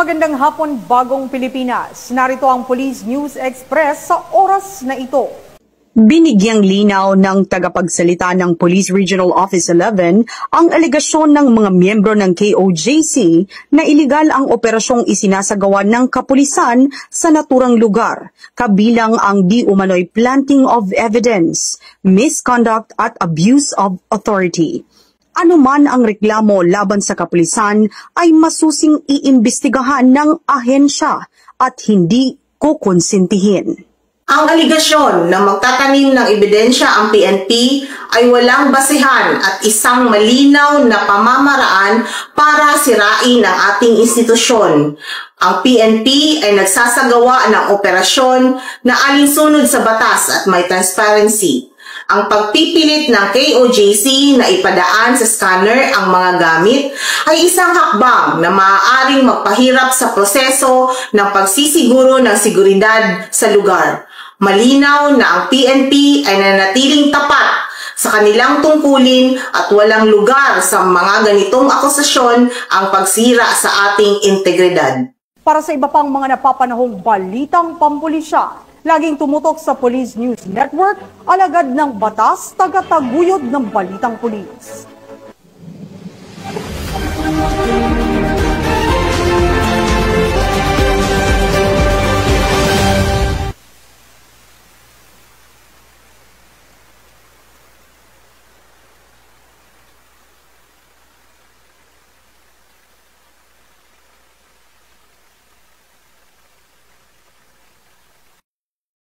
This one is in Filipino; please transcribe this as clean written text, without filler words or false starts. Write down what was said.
Magandang hapon, Bagong Pilipinas. Narito ang Police News Express sa oras na ito. Binigyang linaw ng tagapagsalita ng Police Regional Office 11 ang alegasyon ng mga miyembro ng KOJC na iligal ang operasyong isinasagawa ng kapulisan sa naturang lugar, kabilang ang di umano'y planting of evidence, misconduct at abuse of authority. Anuman ang reklamo laban sa kapulisan ay masusing iimbestigahan ng ahensya at hindi kukonsintihin. Ang aligasyon na magtatanim ng ebidensya ang PNP ay walang basehan at isang malinaw na pamamaraan para sirain ang ating institusyon. Ang PNP ay nagsasagawa ng operasyon na alinsunod sa batas at may transparency. Ang pagpipilit ng KOJC na ipadaan sa scanner ang mga gamit ay isang hakbang na maaaring magpahirap sa proseso ng pagsisiguro ng seguridad sa lugar. Malinaw na ang PNP ay nanatiling tapat sa kanilang tungkulin at walang lugar sa mga ganitong akusasyon ang pagsira sa ating integridad. Para sa iba pang mga napapanahong balitang pampulisya, laging tumutok sa Police News Network, alagad ng batas, tagataguyod ng balitang pulis.